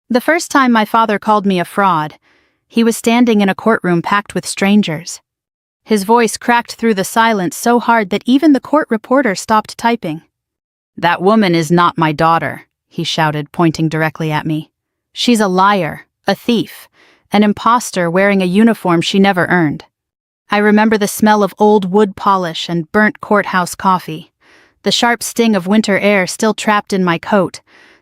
The first time my father called me a fraud, he was standing in a courtroom packed with strangers. His voice cracked through the silence so hard that even the court reporter stopped typing. "That woman is not my daughter," he shouted, pointing directly at me. "She's a liar, a thief, an imposter wearing a uniform she never earned." I remember the smell of old wood polish and burnt courthouse coffee, the sharp sting of winter air still trapped in my coat,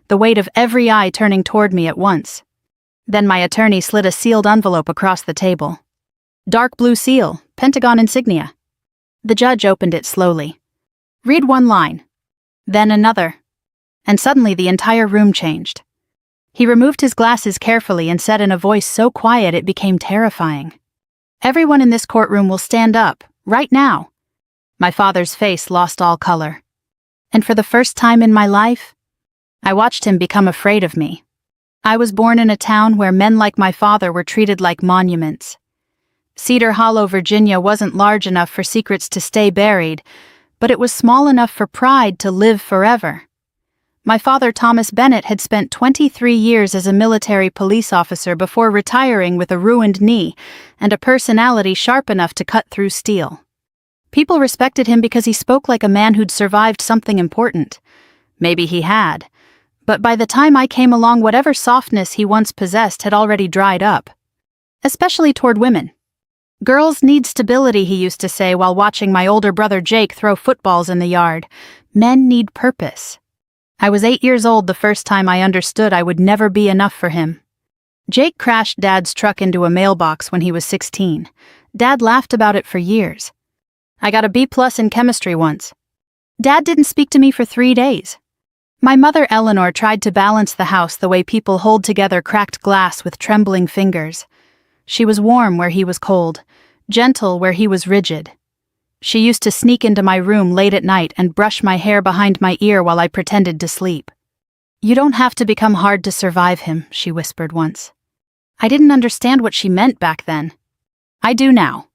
the weight of every eye turning toward me at once. Then my attorney slid a sealed envelope across the table. Dark blue seal, Pentagon insignia. The judge opened it slowly. "Read one line." Then another. And suddenly the entire room changed. He removed his glasses carefully and said in a voice so quiet it became terrifying, "Everyone in this courtroom will stand up, right now." My father's face lost all color. And for the first time in my life, I watched him become afraid of me. I was born in a town where men like my father were treated like monuments. Cedar Hollow, Virginia wasn't large enough for secrets to stay buried, but it was small enough for pride to live forever. My father, Thomas Bennett, had spent 23 years as a military police officer before retiring with a ruined knee and a personality sharp enough to cut through steel. People respected him because he spoke like a man who'd survived something important. Maybe he had. But by the time I came along, whatever softness he once possessed had already dried up. Especially toward women. "Girls need stability," he used to say while watching my older brother Jake throw footballs in the yard. "Men need purpose." I was 8 years old the first time I understood I would never be enough for him. Jake crashed Dad's truck into a mailbox when he was 16. Dad laughed about it for years. I got a B+ in chemistry once. Dad didn't speak to me for 3 days. My mother, Eleanor, tried to balance the house the way people hold together cracked glass with trembling fingers. She was warm where he was cold, gentle where he was rigid. She used to sneak into my room late at night and brush my hair behind my ear while I pretended to sleep. "You don't have to become hard to survive him," she whispered once. I didn't understand what she meant back then. I do now.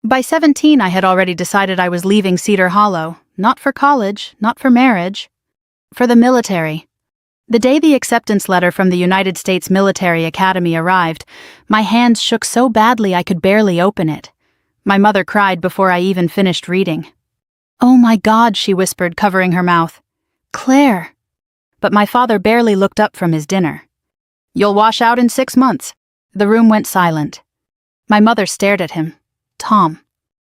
By 17, I had already decided I was leaving Cedar Hollow, not for college, not for marriage. For the military. The day the acceptance letter from the United States Military Academy arrived, my hands shook so badly I could barely open it. My mother cried before I even finished reading. "Oh my God," she whispered, covering her mouth. "Claire." But my father barely looked up from his dinner. "You'll wash out in 6 months." The room went silent. My mother stared at him. "Tom."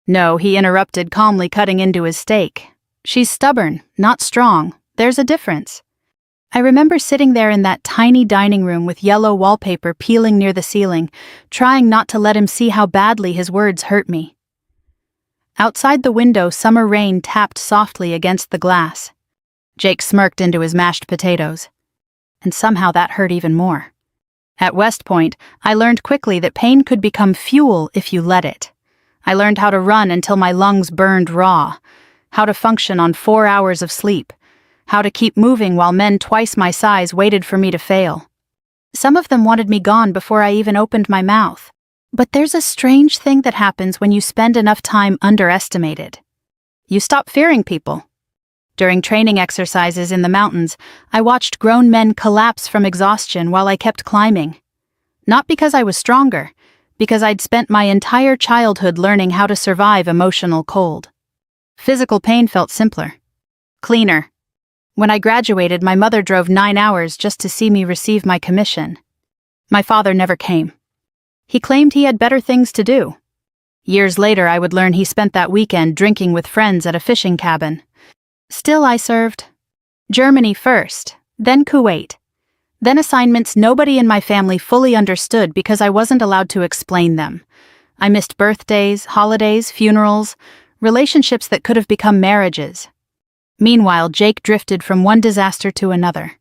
"No," he interrupted, calmly cutting into his steak. "She's stubborn, not strong. There's a difference." I remember sitting there in that tiny dining room with yellow wallpaper peeling near the ceiling, trying not to let him see how badly his words hurt me. Outside the window, summer rain tapped softly against the glass. Jake smirked into his mashed potatoes. And somehow that hurt even more. At West Point, I learned quickly that pain could become fuel if you let it. I learned how to run until my lungs burned raw, how to function on 4 hours of sleep, how to keep moving while men twice my size waited for me to fail. Some of them wanted me gone before I even opened my mouth. But there's a strange thing that happens when you spend enough time underestimated. You stop fearing people. During training exercises in the mountains, I watched grown men collapse from exhaustion while I kept climbing. Not because I was stronger, because I'd spent my entire childhood learning how to survive emotional cold. Physical pain felt simpler. Cleaner. When I graduated, my mother drove 9 hours just to see me receive my commission. My father never came. He claimed he had better things to do. Years later, I would learn he spent that weekend drinking with friends at a fishing cabin. Still, I served. Germany first, then Kuwait. Then assignments nobody in my family fully understood because I wasn't allowed to explain them. I missed birthdays, holidays, funerals, relationships that could have become marriages. Meanwhile, Jake drifted from one disaster to another.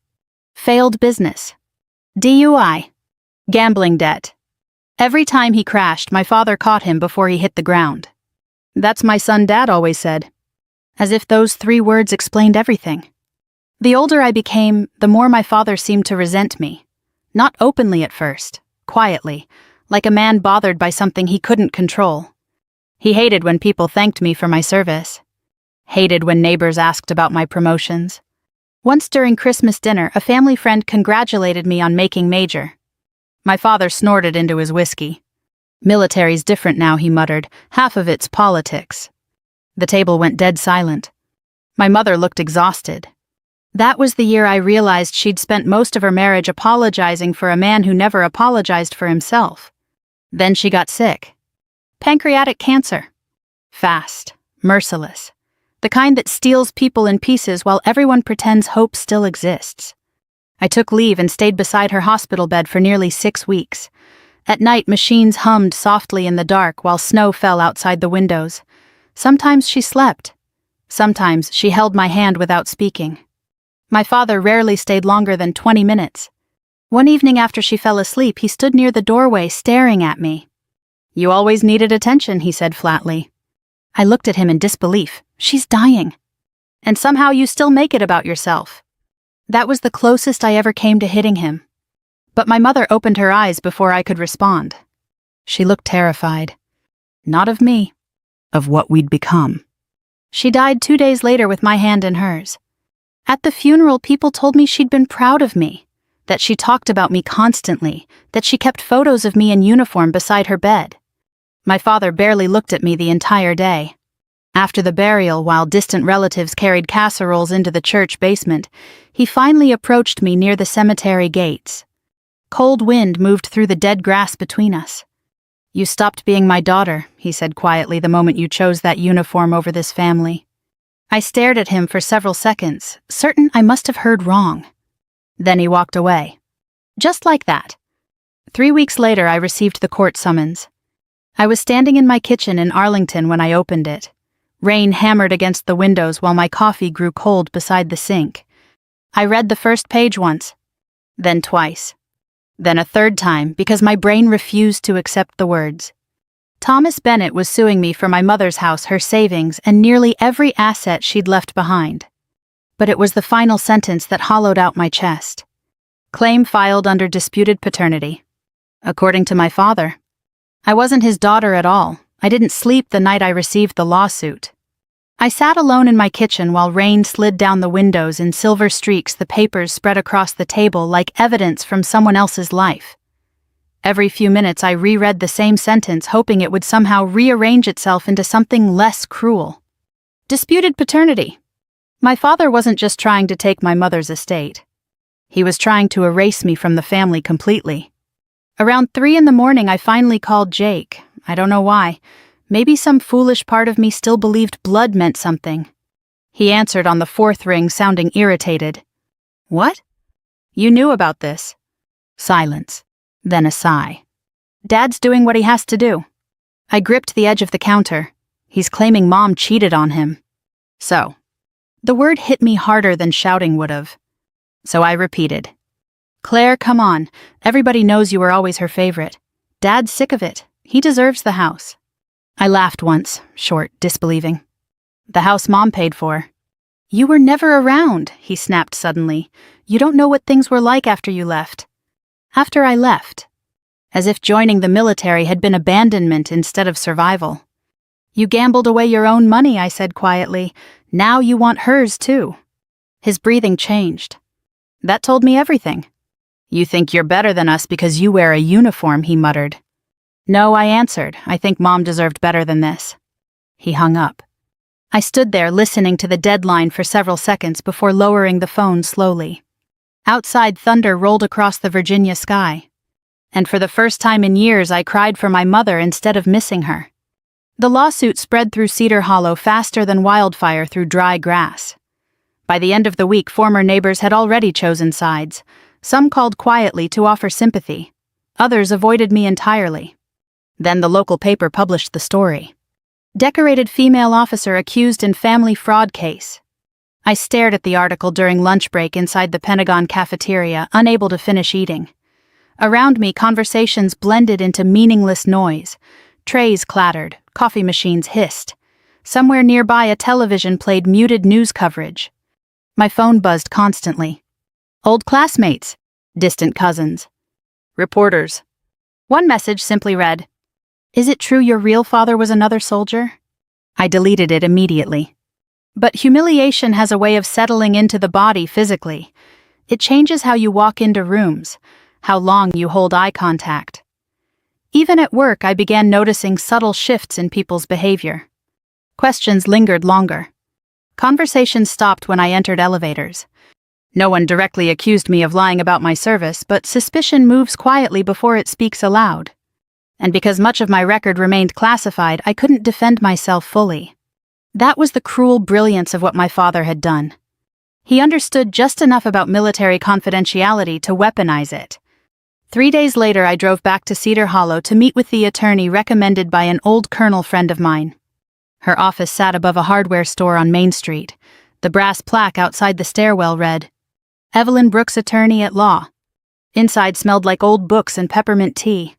Failed business. DUI. Gambling debt. Every time he crashed, my father caught him before he hit the ground. "That's my son," Dad always said. As if those 3 words explained everything. The older I became, the more my father seemed to resent me. Not openly at first, quietly, like a man bothered by something he couldn't control. He hated when people thanked me for my service. Hated when neighbors asked about my promotions. Once during Christmas dinner, a family friend congratulated me on making major. My father snorted into his whiskey. "Military's different now," he muttered. "Half of it's politics." The table went dead silent. My mother looked exhausted. That was the year I realized she'd spent most of her marriage apologizing for a man who never apologized for himself. Then she got sick. Pancreatic cancer. Fast, merciless. The kind that steals people in pieces while everyone pretends hope still exists. I took leave and stayed beside her hospital bed for nearly 6 weeks. At night, machines hummed softly in the dark while snow fell outside the windows. Sometimes she slept. Sometimes she held my hand without speaking. My father rarely stayed longer than 20 minutes. One evening after she fell asleep, he stood near the doorway staring at me. "You always needed attention," he said flatly. I looked at him in disbelief. "She's dying. And somehow you still make it about yourself." That was the closest I ever came to hitting him. But my mother opened her eyes before I could respond. She looked terrified. Not of me, of what we'd become. She died 2 days later with my hand in hers. At the funeral, people told me she'd been proud of me, that she talked about me constantly, that she kept photos of me in uniform beside her bed. My father barely looked at me the entire day. After the burial, while distant relatives carried casseroles into the church basement, he finally approached me near the cemetery gates. Cold wind moved through the dead grass between us. "You stopped being my daughter," he said quietly, "the moment you chose that uniform over this family." I stared at him for several seconds, certain I must have heard wrong. Then he walked away. Just like that. 3 weeks later, I received the court summons. I was standing in my kitchen in Arlington when I opened it. Rain hammered against the windows while my coffee grew cold beside the sink. I read the first page once, then twice, then a third time because my brain refused to accept the words. Thomas Bennett was suing me for my mother's house, her savings, and nearly every asset she'd left behind. But it was the final sentence that hollowed out my chest. Claim filed under disputed paternity. According to my father. I wasn't his daughter at all. I didn't sleep the night I received the lawsuit. I sat alone in my kitchen while rain slid down the windows in silver streaks, the papers spread across the table like evidence from someone else's life. Every few minutes I reread the same sentence, hoping it would somehow rearrange itself into something less cruel. Disputed paternity. My father wasn't just trying to take my mother's estate. He was trying to erase me from the family completely. Around 3 in the morning, I finally called Jake. I don't know why. Maybe some foolish part of me still believed blood meant something. He answered on the 4th ring, sounding irritated. "What? You knew about this?" Silence. Then a sigh. "Dad's doing what he has to do." I gripped the edge of the counter. He's claiming Mom cheated on him. So. The word hit me harder than shouting would have. So I repeated. "Claire, come on. Everybody knows you were always her favorite. Dad's sick of it. He deserves the house." I laughed once, short, disbelieving. "The house Mom paid for." "You were never around," he snapped suddenly. "You don't know what things were like after you left." After I left. As if joining the military had been abandonment instead of survival. "You gambled away your own money," I said quietly. "Now you want hers too." His breathing changed. "That told me everything." "You think you're better than us because you wear a uniform," he muttered. "No," I answered. "I think Mom deserved better than this." He hung up. I stood there listening to the deadline for several seconds before lowering the phone slowly. Outside, thunder rolled across the Virginia sky. And for the first time in years, I cried for my mother instead of missing her. The lawsuit spread through Cedar Hollow faster than wildfire through dry grass. By the end of the week, former neighbors had already chosen sides. Some called quietly to offer sympathy. Others avoided me entirely. Then the local paper published the story. Decorated female officer accused in family fraud case. I stared at the article during lunch break inside the Pentagon cafeteria, unable to finish eating. Around me, conversations blended into meaningless noise. Trays clattered, coffee machines hissed. Somewhere nearby, a television played muted news coverage. My phone buzzed constantly. Old classmates, distant cousins, reporters. One message simply read, "Is it true your real father was another soldier?" I deleted it immediately. But humiliation has a way of settling into the body physically. It changes how you walk into rooms, how long you hold eye contact. Even at work, I began noticing subtle shifts in people's behavior. Questions lingered longer. Conversations stopped when I entered elevators. No one directly accused me of lying about my service, but suspicion moves quietly before it speaks aloud. And because much of my record remained classified, I couldn't defend myself fully. That was the cruel brilliance of what my father had done. He understood just enough about military confidentiality to weaponize it. 3 days later, I drove back to Cedar Hollow to meet with the attorney recommended by an old colonel friend of mine. Her office sat above a hardware store on Main Street. The brass plaque outside the stairwell read, "Evelyn Brooks, Attorney at Law." Inside smelled like old books and peppermint tea.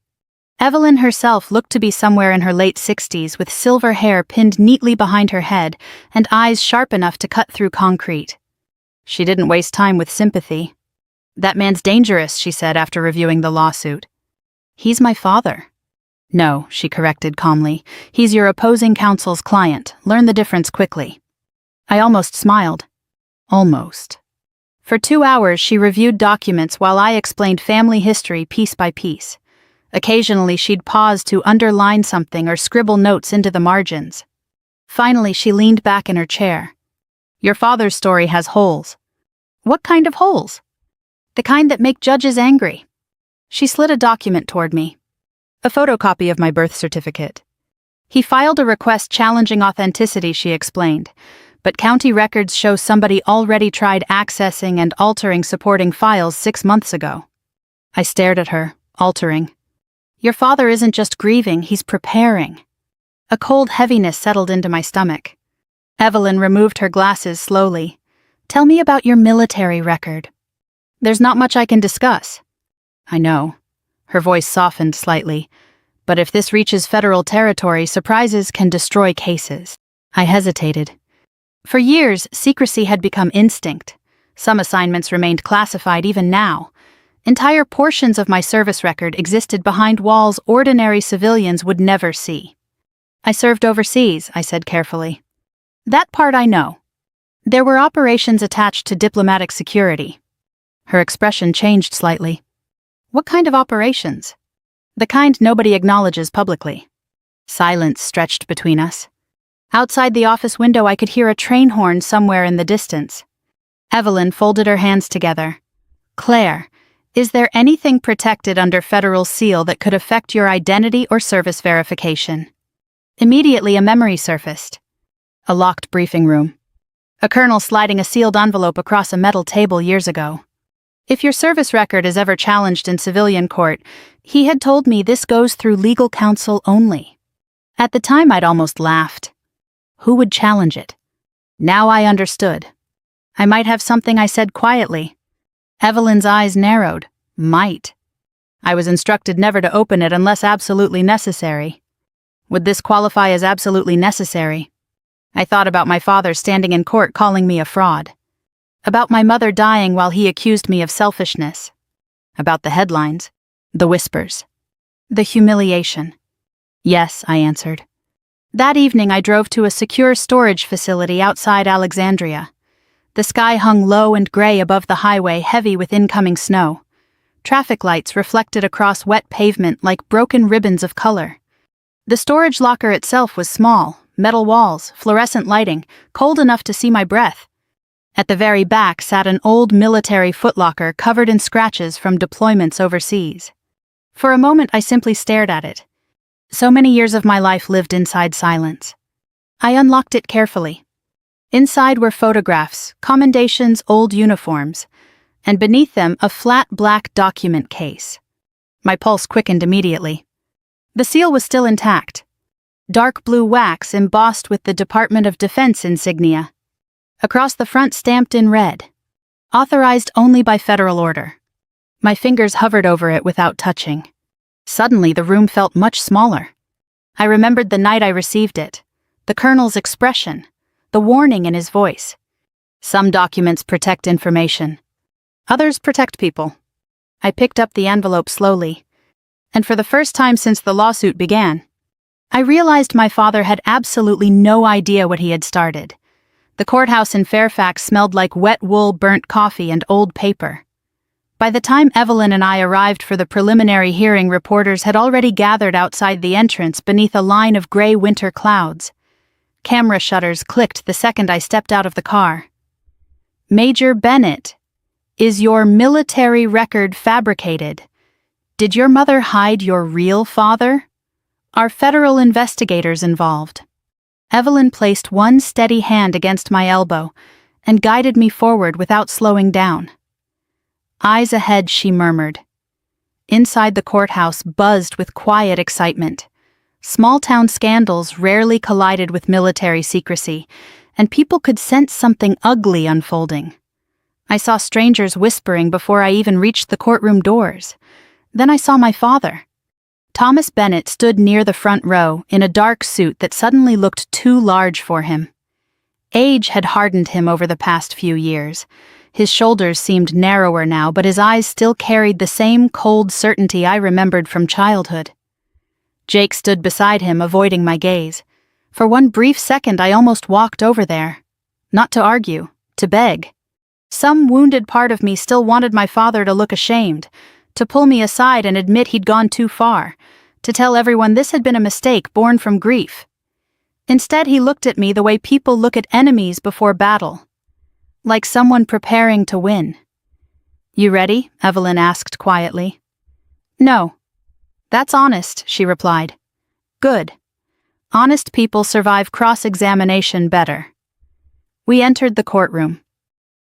Evelyn herself looked to be somewhere in her late 60s with silver hair pinned neatly behind her head and eyes sharp enough to cut through concrete. She didn't waste time with sympathy. "That man's dangerous," she said after reviewing the lawsuit. "He's my father." "No," she corrected calmly. "He's your opposing counsel's client. Learn the difference quickly." I almost smiled. Almost. For 2 hours, she reviewed documents while I explained family history piece by piece. Occasionally, she'd pause to underline something or scribble notes into the margins. Finally, she leaned back in her chair. "Your father's story has holes." "What kind of holes?" "The kind that make judges angry." She slid a document toward me. A photocopy of my birth certificate. "He filed a request challenging authenticity," she explained, "but county records show somebody already tried accessing and altering supporting files 6 months ago." I stared at her, altering. "Your father isn't just grieving, he's preparing." A cold heaviness settled into my stomach. Evelyn removed her glasses slowly. "Tell me about your military record." "There's not much I can discuss." "I know." Her voice softened slightly. "But if this reaches federal territory, surprises can destroy cases." I hesitated. For years, secrecy had become instinct. Some assignments remained classified even now. Entire portions of my service record existed behind walls ordinary civilians would never see. "I served overseas," I said carefully. "That part I know. There were operations attached to diplomatic security." Her expression changed slightly. "What kind of operations?" "The kind nobody acknowledges publicly." Silence stretched between us. Outside the office window, I could hear a train horn somewhere in the distance. Evelyn folded her hands together. "Claire, is there anything protected under federal seal that could affect your identity or service verification?" Immediately, a memory surfaced. A locked briefing room. A colonel sliding a sealed envelope across a metal table years ago. If your service record is ever challenged in civilian court, he had told me this goes through legal counsel only. At the time, I'd almost laughed. Who would challenge it? Now I understood. I might have something, I said quietly. Evelyn's eyes narrowed. Might. I was instructed never to open it unless absolutely necessary. Would this qualify as absolutely necessary? I thought about my father standing in court calling me a fraud. About my mother dying while he accused me of selfishness. About the headlines. The whispers. The humiliation. Yes, I answered. That evening I drove to a secure storage facility outside Alexandria. The sky hung low and gray above the highway, heavy with incoming snow. Traffic lights reflected across wet pavement like broken ribbons of color. The storage locker itself was small, metal walls, fluorescent lighting, cold enough to see my breath. At the very back sat an old military footlocker covered in scratches from deployments overseas. For a moment I simply stared at it. So many years of my life lived inside silence. I unlocked it carefully. Inside were photographs, commendations, old uniforms, and beneath them a flat black document case. My pulse quickened immediately. The seal was still intact. Dark blue wax embossed with the Department of Defense insignia. Across the front stamped in red. Authorized only by federal order. My fingers hovered over it without touching. Suddenly the room felt much smaller. I remembered the night I received it, the colonel's expression, the warning in his voice. Some documents protect information. Others protect people. I picked up the envelope slowly, and for the first time since the lawsuit began, I realized my father had absolutely no idea what he had started. The courthouse in Fairfax smelled like wet wool, burnt coffee, and old paper. By the time Evelyn and I arrived for the preliminary hearing, reporters had already gathered outside the entrance beneath a line of gray winter clouds. Camera shutters clicked the second I stepped out of the car. "Major Bennett, is your military record fabricated? Did your mother hide your real father? Are federal investigators involved?" Evelyn placed one steady hand against my elbow and guided me forward without slowing down. "Eyes ahead," she murmured. Inside the courthouse buzzed with quiet excitement. Small-town scandals rarely collided with military secrecy, and people could sense something ugly unfolding. I saw strangers whispering before I even reached the courtroom doors. Then I saw my father. Thomas Bennett stood near the front row in a dark suit that suddenly looked too large for him. Age had hardened him over the past few years. His shoulders seemed narrower now, but his eyes still carried the same cold certainty I remembered from childhood. Jake stood beside him, avoiding my gaze. For one brief second I almost walked over there. Not to argue, to beg. Some wounded part of me still wanted my father to look ashamed, to pull me aside and admit he'd gone too far, to tell everyone this had been a mistake born from grief. Instead, he looked at me the way people look at enemies before battle, like someone preparing to win. "You ready?" Evelyn asked quietly. "No." "That's honest," she replied. "Good. Honest people survive cross-examination better." We entered the courtroom.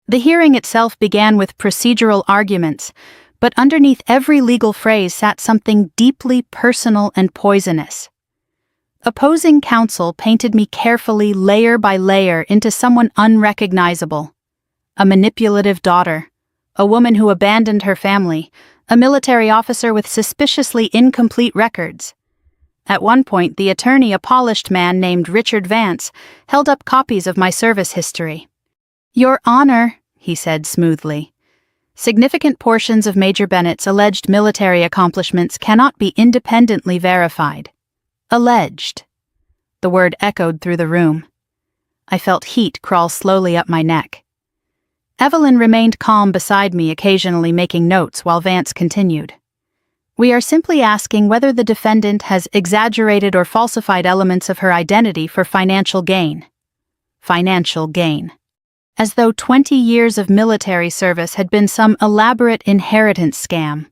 The hearing itself began with procedural arguments, but underneath every legal phrase sat something deeply personal and poisonous. Opposing counsel painted me carefully, layer by layer, into someone unrecognizable. A manipulative daughter, a woman who abandoned her family, a military officer with suspiciously incomplete records. At one point, the attorney, a polished man named Richard Vance, held up copies of my service history. "Your Honor," he said smoothly, "significant portions of Major Bennett's alleged military accomplishments cannot be independently verified." Alleged. The word echoed through the room. I felt heat crawl slowly up my neck. Evelyn remained calm beside me, occasionally making notes while Vance continued. "We are simply asking whether the defendant has exaggerated or falsified elements of her identity for financial gain." Financial gain. As though 20 years of military service had been some elaborate inheritance scam.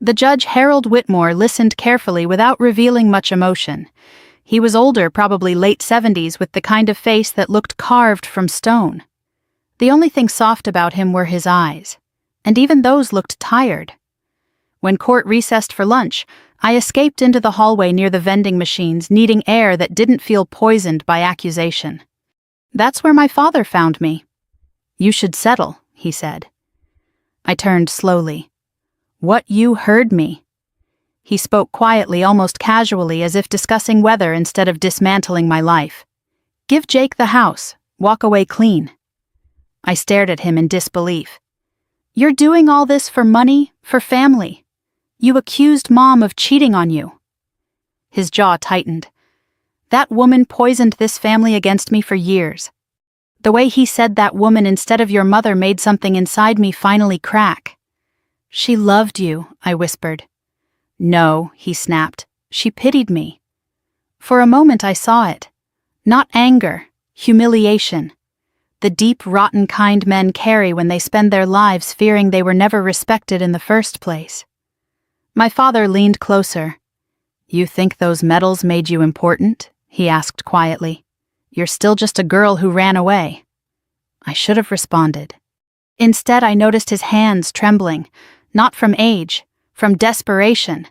The judge, Harold Whitmore, listened carefully without revealing much emotion. He was older, probably late 70s, with the kind of face that looked carved from stone. The only thing soft about him were his eyes, and even those looked tired. When court recessed for lunch, I escaped into the hallway near the vending machines, needing air that didn't feel poisoned by accusation. That's where my father found me. "You should settle," he said. I turned slowly. "What, you heard me?" He spoke quietly, almost casually, as if discussing weather instead of dismantling my life. "Give Jake the house. Walk away clean." I stared at him in disbelief. "You're doing all this for money, for family. You accused Mom of cheating on you." His jaw tightened. "That woman poisoned this family against me for years." The way he said "that woman" instead of "your mother" made something inside me finally crack. "She loved you," I whispered. "No," he snapped. "She pitied me." For a moment I saw it. Not anger, humiliation. The deep, rotten kind men carry when they spend their lives fearing they were never respected in the first place. My father leaned closer. "You think those medals made you important?" he asked quietly. "You're still just a girl who ran away." I should have responded. Instead, I noticed his hands trembling, not from age, from desperation.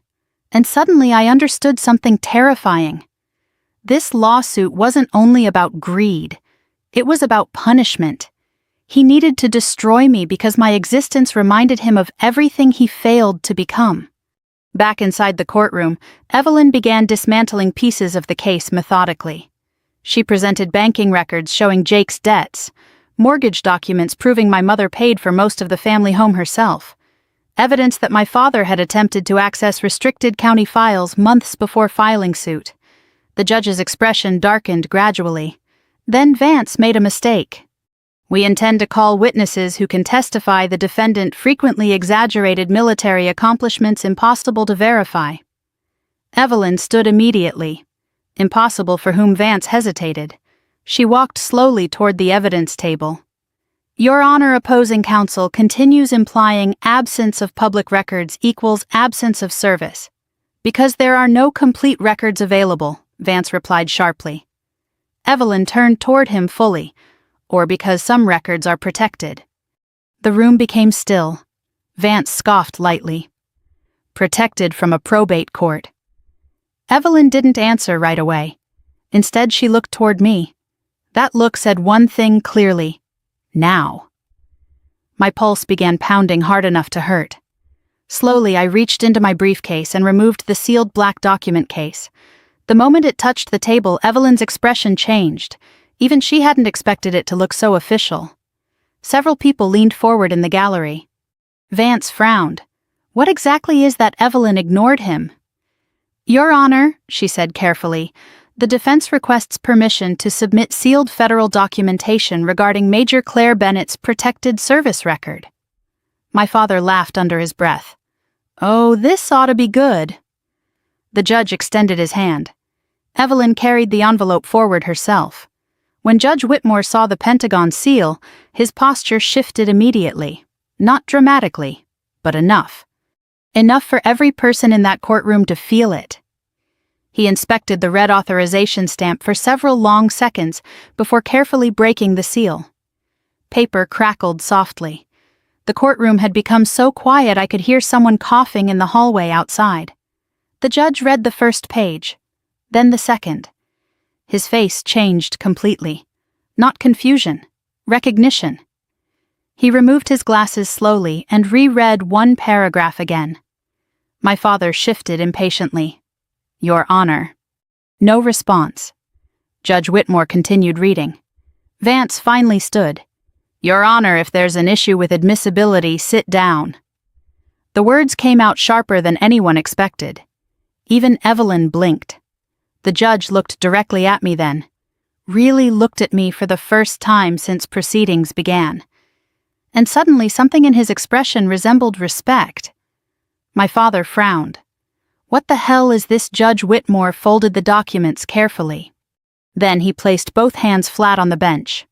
And suddenly I understood something terrifying. This lawsuit wasn't only about greed. It was about punishment. He needed to destroy me because my existence reminded him of everything he failed to become. Back inside the courtroom, Evelyn began dismantling pieces of the case methodically. She presented banking records showing Jake's debts, mortgage documents proving my mother paid for most of the family home herself, evidence that my father had attempted to access restricted county files months before filing suit. The judge's expression darkened gradually. Then Vance made a mistake. We intend to call witnesses who can testify the defendant frequently exaggerated military accomplishments impossible to verify. Evelyn stood immediately, impossible for whom Vance hesitated. She walked slowly toward the evidence table. Your Honor, opposing counsel continues implying absence of public records equals absence of service. Because there are no complete records available, Vance replied sharply. Evelyn turned toward him fully, or because some records are protected. The room became still. Vance scoffed lightly. Protected from a probate court. Evelyn didn't answer right away. Instead, she looked toward me. That look said one thing clearly. Now. My pulse began pounding hard enough to hurt. Slowly, I reached into my briefcase and removed the sealed black document case. The moment it touched the table, Evelyn's expression changed. Even she hadn't expected it to look so official. Several people leaned forward in the gallery. Vance frowned. What exactly is that Evelyn ignored him? Your Honor, she said carefully, the defense requests permission to submit sealed federal documentation regarding Major Claire Bennett's protected service record. My father laughed under his breath. Oh, this ought to be good. The judge extended his hand. Evelyn carried the envelope forward herself. When Judge Whitmore saw the Pentagon seal, his posture shifted immediately. Not dramatically, but enough. Enough for every person in that courtroom to feel it. He inspected the red authorization stamp for several long seconds before carefully breaking the seal. Paper crackled softly. The courtroom had become so quiet I could hear someone coughing in the hallway outside. The judge read the first page, then the second. His face changed completely. Not confusion, recognition. He removed his glasses slowly and reread one paragraph again. My father shifted impatiently. Your Honor. No response. Judge Whitmore continued reading. Vance finally stood. Your Honor, if there's an issue with admissibility, sit down. The words came out sharper than anyone expected. Even Evelyn blinked. The judge looked directly at me then. Really looked at me for the first time since proceedings began. And suddenly something in his expression resembled respect. My father frowned. What the hell is this? Judge Whitmore folded the documents carefully. Then he placed both hands flat on the bench.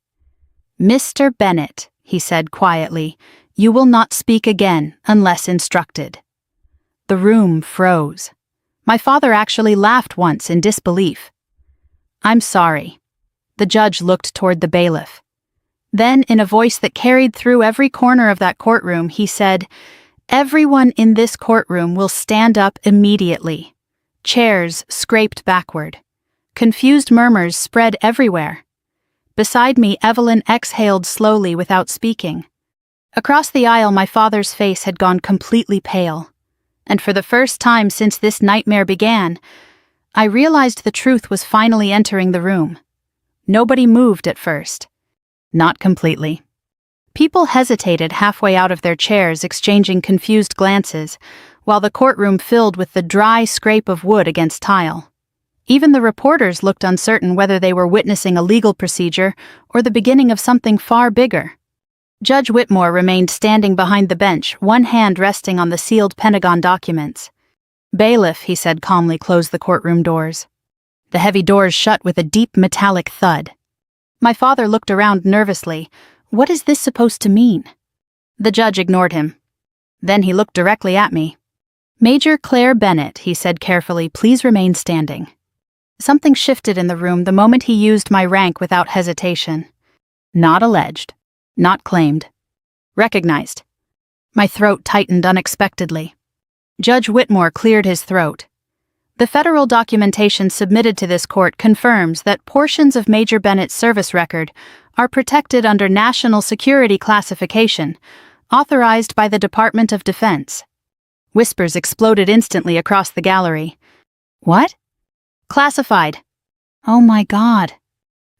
Mr. Bennett, he said quietly, you will not speak again unless instructed. The room froze. My father actually laughed once in disbelief. I'm sorry. The judge looked toward the bailiff. Then, in a voice that carried through every corner of that courtroom, he said, everyone in this courtroom will stand up immediately. Chairs scraped backward. Confused murmurs spread everywhere. Beside me, Evelyn exhaled slowly without speaking. Across the aisle, my father's face had gone completely pale. And for the first time since this nightmare began, I realized the truth was finally entering the room. Nobody moved at first. Not completely. People hesitated halfway out of their chairs, exchanging confused glances, while the courtroom filled with the dry scrape of wood against tile. Even the reporters looked uncertain whether they were witnessing a legal procedure or the beginning of something far bigger. Judge Whitmore remained standing behind the bench, one hand resting on the sealed Pentagon documents. Bailiff, he said calmly, closed the courtroom doors. The heavy doors shut with a deep metallic thud. My father looked around nervously. What is this supposed to mean? The judge ignored him. Then he looked directly at me. Major Claire Bennett, he said carefully, please remain standing. Something shifted in the room the moment he used my rank without hesitation. Not alleged. Not claimed. Recognized. My throat tightened unexpectedly. Judge Whitmore cleared his throat. The federal documentation submitted to this court confirms that portions of Major Bennett's service record are protected under national security classification, authorized by the Department of Defense. Whispers exploded instantly across the gallery. What? Classified. Oh my God.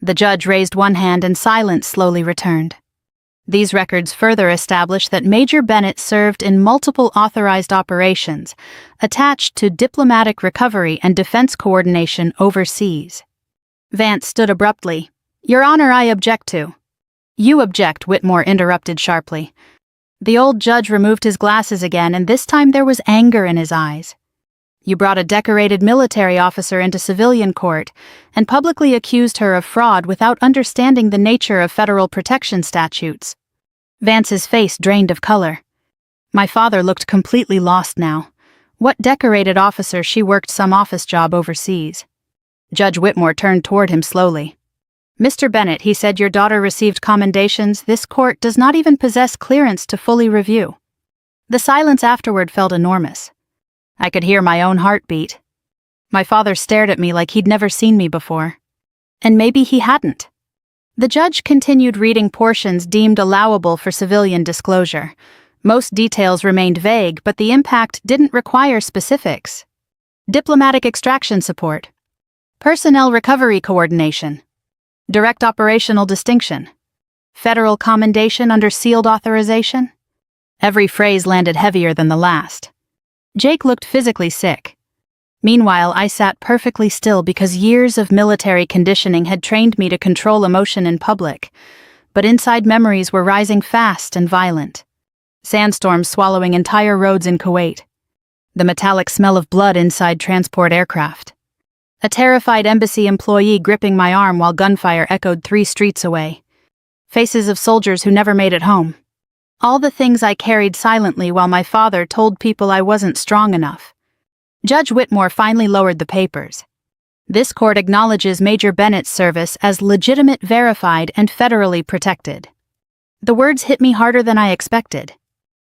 The judge raised one hand and silence slowly returned. These records further establish that Major Bennett served in multiple authorized operations, attached to diplomatic recovery and defense coordination overseas. Vance stood abruptly. Your Honor, I object to. You object, Whitmore interrupted sharply. The old judge removed his glasses again, and this time there was anger in his eyes. You brought a decorated military officer into civilian court and publicly accused her of fraud without understanding the nature of federal protection statutes. Vance's face drained of color. My father looked completely lost now. What decorated officer? She worked some office job overseas. Judge Whitmore turned toward him slowly. Mr. Bennett, he said, your daughter received commendations this court does not even possess clearance to fully review. The silence afterward felt enormous. I could hear my own heartbeat. My father stared at me like he'd never seen me before. And maybe he hadn't. The judge continued reading portions deemed allowable for civilian disclosure. Most details remained vague, but the impact didn't require specifics. Diplomatic extraction support. Personnel recovery coordination. Direct operational distinction. Federal commendation under sealed authorization. Every phrase landed heavier than the last. Jake looked physically sick. Meanwhile, I sat perfectly still because years of military conditioning had trained me to control emotion in public, but inside memories were rising fast and violent. Sandstorms swallowing entire roads in Kuwait. The metallic smell of blood inside transport aircraft. A terrified embassy employee gripping my arm while gunfire echoed 3 streets away. Faces of soldiers who never made it home. All the things I carried silently while my father told people I wasn't strong enough. Judge Whitmore finally lowered the papers. This court acknowledges Major Bennett's service as legitimate, verified, and federally protected. The words hit me harder than I expected.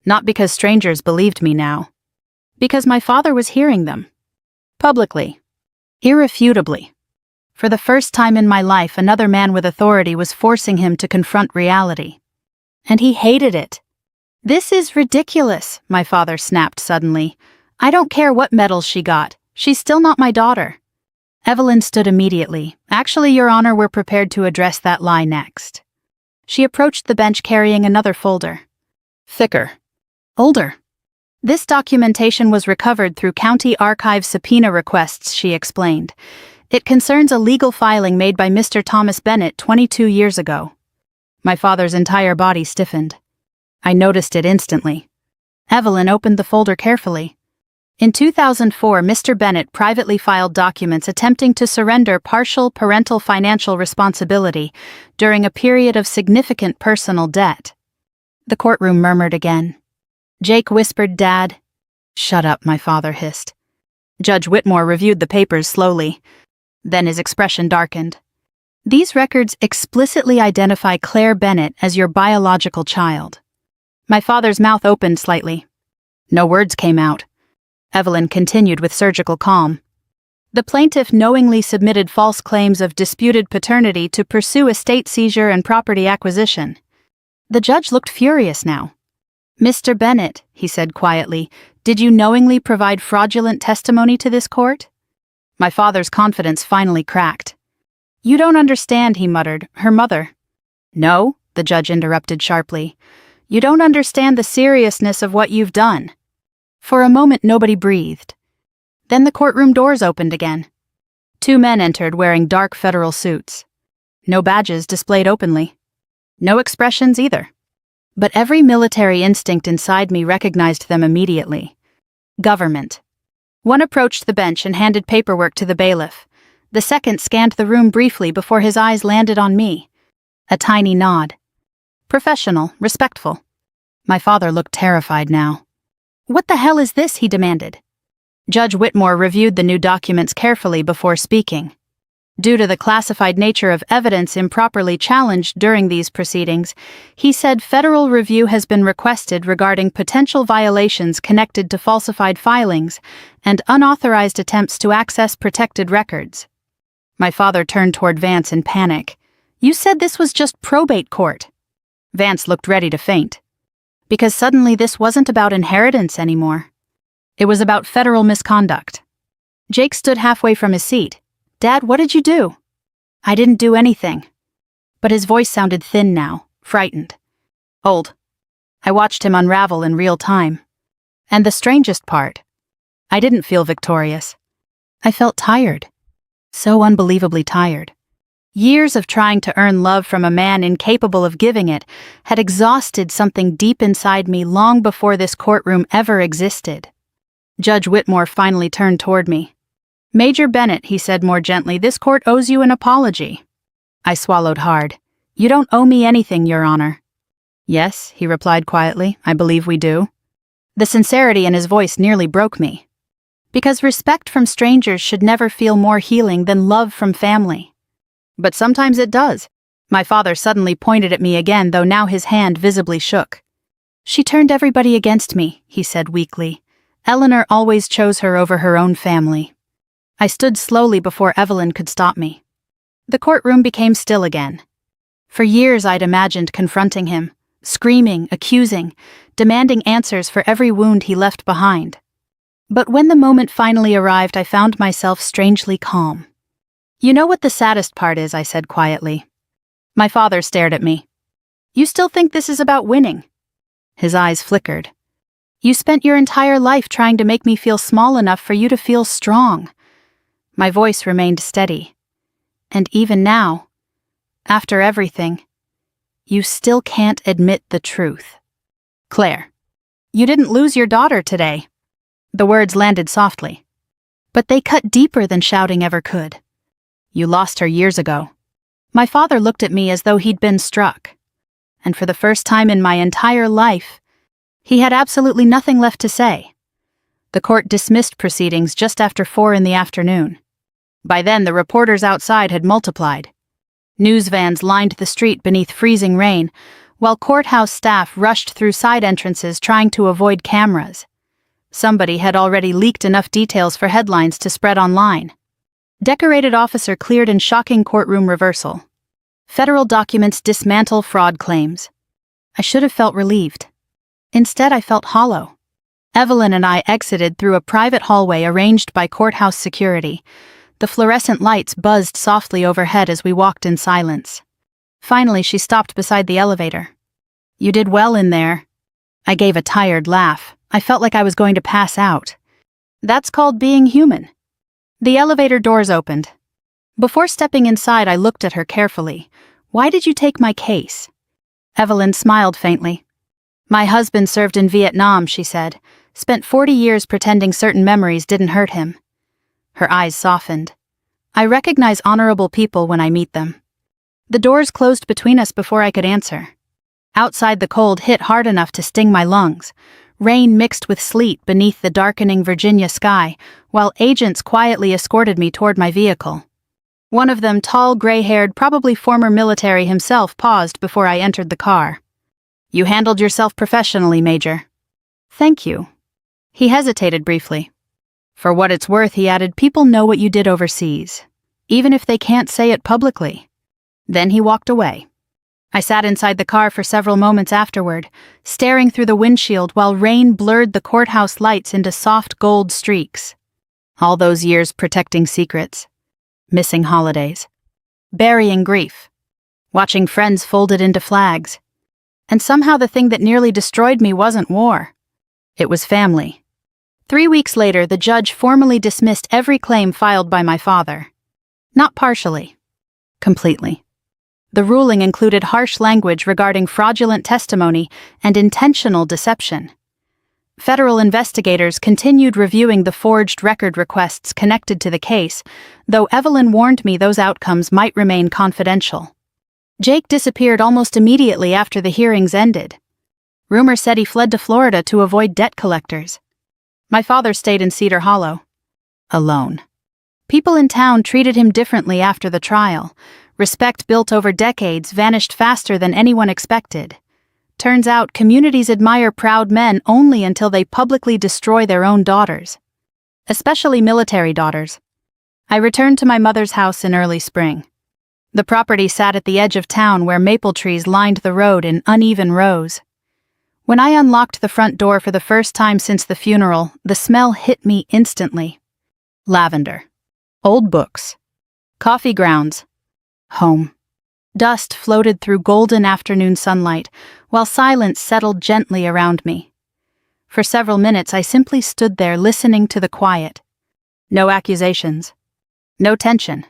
Not because strangers believed me now. Because my father was hearing them. Publicly. Irrefutably. For the first time in my life, another man with authority was forcing him to confront reality. And he hated it. This is ridiculous, my father snapped suddenly. I don't care what medals she got. She's still not my daughter. Evelyn stood immediately. Actually, Your Honor, we're prepared to address that lie next. She approached the bench carrying another folder. Thicker. Older. This documentation was recovered through county archive subpoena requests, she explained. It concerns a legal filing made by Mr. Thomas Bennett 22 years ago. My father's entire body stiffened. I noticed it instantly. Evelyn opened the folder carefully. In 2004, Mr. Bennett privately filed documents attempting to surrender partial parental financial responsibility during a period of significant personal debt. The courtroom murmured again. Jake whispered, Dad. Shut up, my father hissed. Judge Whitmore reviewed the papers slowly. Then his expression darkened. These records explicitly identify Claire Bennett as your biological child. My father's mouth opened slightly. No words came out. Evelyn continued with surgical calm. The plaintiff knowingly submitted false claims of disputed paternity to pursue estate seizure and property acquisition. The judge looked furious now. Mr. Bennett, he said quietly, did you knowingly provide fraudulent testimony to this court? My father's confidence finally cracked. You don't understand, he muttered. Her mother. No, the judge interrupted sharply. You don't understand the seriousness of what you've done. For a moment nobody breathed. Then the courtroom doors opened again. 2 men entered wearing dark federal suits. No badges displayed openly. No expressions either. But every military instinct inside me recognized them immediately. Government. One approached the bench and handed paperwork to the bailiff. The second scanned the room briefly before his eyes landed on me. A tiny nod. Professional, respectful. My father looked terrified now. What the hell is this? He demanded. Judge Whitmore reviewed the new documents carefully before speaking. Due to the classified nature of evidence improperly challenged during these proceedings, he said federal review has been requested regarding potential violations connected to falsified filings and unauthorized attempts to access protected records. My father turned toward Vance in panic. You said this was just probate court. Vance looked ready to faint. Because suddenly this wasn't about inheritance anymore. It was about federal misconduct. Jake stood halfway from his seat. Dad, what did you do? I didn't do anything. But his voice sounded thin now, frightened. Old. I watched him unravel in real time. And the strangest part, I didn't feel victorious. I felt tired. So unbelievably tired. Years of trying to earn love from a man incapable of giving it had exhausted something deep inside me long before this courtroom ever existed. Judge Whitmore finally turned toward me. "Major Bennett," he said more gently, "this court owes you an apology." I swallowed hard. "You don't owe me anything, Your Honor." "Yes," he replied quietly, "I believe we do." The sincerity in his voice nearly broke me. Because respect from strangers should never feel more healing than love from family. But sometimes it does. My father suddenly pointed at me again, though now his hand visibly shook. "She turned everybody against me," he said weakly. "Eleanor always chose her over her own family." I stood slowly before Evelyn could stop me. The courtroom became still again. For years I'd imagined confronting him, screaming, accusing, demanding answers for every wound he left behind. But when the moment finally arrived, I found myself strangely calm. "You know what the saddest part is," I said quietly. My father stared at me. "You still think this is about winning?" His eyes flickered. "You spent your entire life trying to make me feel small enough for you to feel strong." My voice remained steady. "And even now, after everything, you still can't admit the truth. Claire, you didn't lose your daughter today." The words landed softly, but they cut deeper than shouting ever could. "You lost her years ago." My father looked at me as though he'd been struck. And for the first time in my entire life, he had absolutely nothing left to say. The court dismissed proceedings just after 4 in the afternoon. By then, the reporters outside had multiplied. News vans lined the street beneath freezing rain, while courthouse staff rushed through side entrances trying to avoid cameras. Somebody had already leaked enough details for headlines to spread online. Decorated officer cleared in shocking courtroom reversal. Federal documents dismantle fraud claims. I should have felt relieved. Instead, I felt hollow. Evelyn and I exited through a private hallway arranged by courthouse security. The fluorescent lights buzzed softly overhead as we walked in silence. Finally, she stopped beside the elevator. "You did well in there." I gave a tired laugh. I felt like I was going to pass out. "That's called being human." The elevator doors opened. Before stepping inside, I looked at her carefully. "Why did you take my case?" Evelyn smiled faintly. "My husband served in Vietnam," she said. "Spent 40 years pretending certain memories didn't hurt him." Her eyes softened. "I recognize honorable people when I meet them." The doors closed between us before I could answer. Outside, the cold hit hard enough to sting my lungs. Rain mixed with sleet beneath the darkening Virginia sky, while agents quietly escorted me toward my vehicle. One of them, tall, gray-haired, probably former military himself, paused before I entered the car. "You handled yourself professionally, Major." "Thank you." He hesitated briefly. "For what it's worth," he added, "people know what you did overseas, even if they can't say it publicly." Then he walked away. I sat inside the car for several moments afterward, staring through the windshield while rain blurred the courthouse lights into soft gold streaks. All those years protecting secrets, missing holidays, burying grief, watching friends folded into flags. And somehow the thing that nearly destroyed me wasn't war. It was family. 3 weeks later, the judge formally dismissed every claim filed by my father. Not partially. Completely. The ruling included harsh language regarding fraudulent testimony and intentional deception. Federal investigators continued reviewing the forged record requests connected to the case, though Evelyn warned me those outcomes might remain confidential. Jake disappeared almost immediately after the hearings ended. Rumor said he fled to Florida to avoid debt collectors. My father stayed in Cedar Hollow. Alone. People in town treated him differently after the trial. Respect built over decades vanished faster than anyone expected. Turns out communities admire proud men only until they publicly destroy their own daughters. Especially military daughters. I returned to my mother's house in early spring. The property sat at the edge of town where maple trees lined the road in uneven rows. When I unlocked the front door for the first time since the funeral, the smell hit me instantly. Lavender. Old books. Coffee grounds. Home. Dust floated through golden afternoon sunlight, while silence settled gently around me. For several minutes I simply stood there listening to the quiet. No accusations. No tension.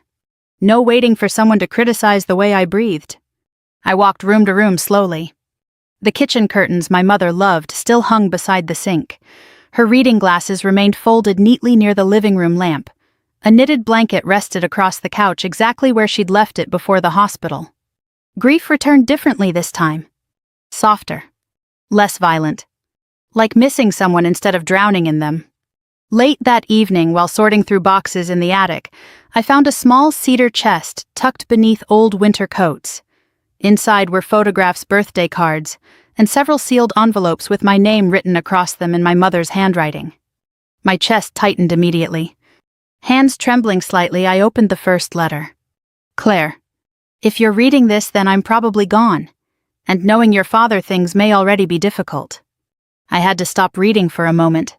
No waiting for someone to criticize the way I breathed. I walked room to room slowly. The kitchen curtains my mother loved still hung beside the sink. Her reading glasses remained folded neatly near the living room lamp. A knitted blanket rested across the couch exactly where she'd left it before the hospital. Grief returned differently this time. Softer. Less violent. Like missing someone instead of drowning in them. Late that evening, while sorting through boxes in the attic, I found a small cedar chest tucked beneath old winter coats. Inside were photographs, birthday cards, and several sealed envelopes with my name written across them in my mother's handwriting. My chest tightened immediately. Hands trembling slightly, I opened the first letter. Claire, if you're reading this, then I'm probably gone, and knowing your father things may already be difficult. I had to stop reading for a moment.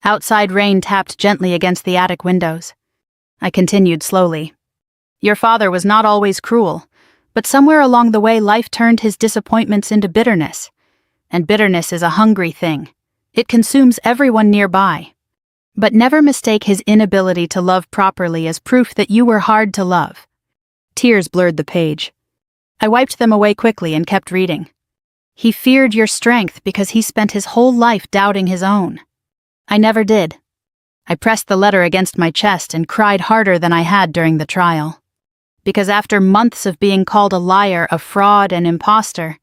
Outside rain tapped gently against the attic windows. I continued slowly. Your father was not always cruel, but somewhere along the way life turned his disappointments into bitterness. And bitterness is a hungry thing. It consumes everyone nearby. But never mistake his inability to love properly as proof that you were hard to love. Tears blurred the page. I wiped them away quickly and kept reading. He feared your strength because he spent his whole life doubting his own. I never did. I pressed the letter against my chest and cried harder than I had during the trial. Because after months of being called a liar, a fraud, and imposter,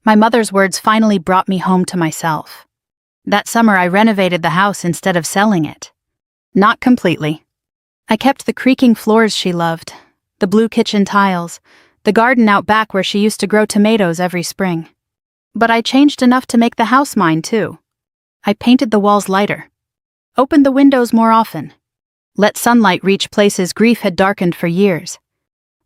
my mother's words finally brought me home to myself. That summer I renovated the house instead of selling it. Not completely. I kept the creaking floors she loved, the blue kitchen tiles, the garden out back where she used to grow tomatoes every spring. But I changed enough to make the house mine too. I painted the walls lighter, opened the windows more often, let sunlight reach places grief had darkened for years.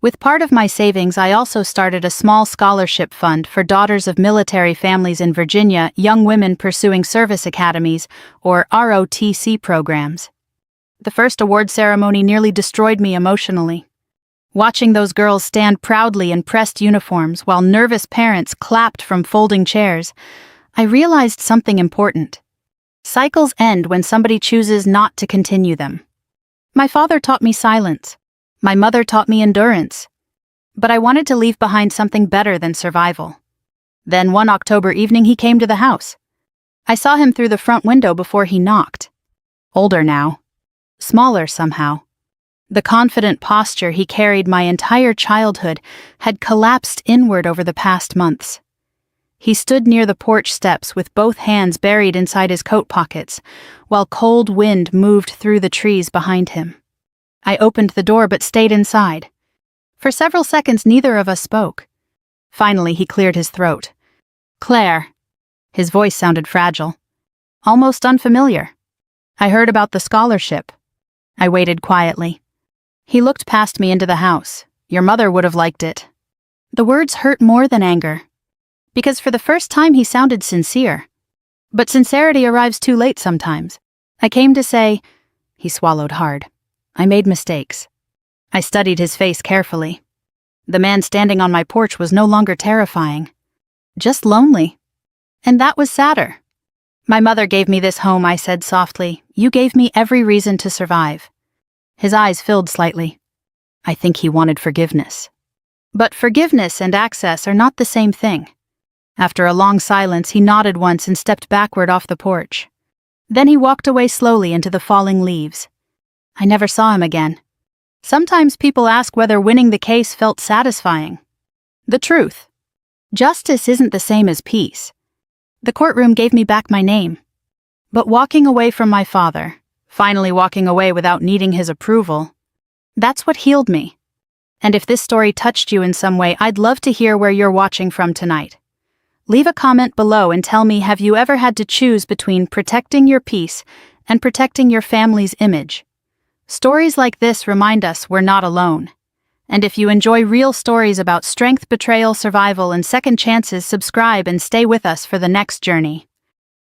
With part of my savings, I also started a small scholarship fund for daughters of military families in Virginia, young women pursuing service academies, or ROTC programs. The first award ceremony nearly destroyed me emotionally. Watching those girls stand proudly in pressed uniforms while nervous parents clapped from folding chairs, I realized something important. Cycles end when somebody chooses not to continue them. My father taught me silence. My mother taught me endurance. But I wanted to leave behind something better than survival. Then one October evening he came to the house. I saw him through the front window before he knocked. Older now. Smaller somehow. The confident posture he carried my entire childhood had collapsed inward over the past months. He stood near the porch steps with both hands buried inside his coat pockets, while cold wind moved through the trees behind him. I opened the door but stayed inside. For several seconds neither of us spoke. Finally he cleared his throat. Claire. His voice sounded fragile. Almost unfamiliar. I heard about the scholarship. I waited quietly. He looked past me into the house. Your mother would have liked it. The words hurt more than anger. Because for the first time he sounded sincere. But sincerity arrives too late sometimes. I came to say, he swallowed hard. I made mistakes. I studied his face carefully. The man standing on my porch was no longer terrifying. Just lonely. And that was sadder. My mother gave me this home, I said softly. You gave me every reason to survive. His eyes filled slightly. I think he wanted forgiveness. But forgiveness and access are not the same thing. After a long silence, he nodded once and stepped backward off the porch. Then he walked away slowly into the falling leaves. I never saw him again. Sometimes people ask whether winning the case felt satisfying. The truth. Justice isn't the same as peace. The courtroom gave me back my name. But walking away from my father, finally walking away without needing his approval, that's what healed me. And if this story touched you in some way, I'd love to hear where you're watching from tonight. Leave a comment below and tell me, have you ever had to choose between protecting your peace and protecting your family's image? Stories like this remind us we're not alone. And if you enjoy real stories about strength, betrayal, survival, and second chances, subscribe and stay with us for the next journey.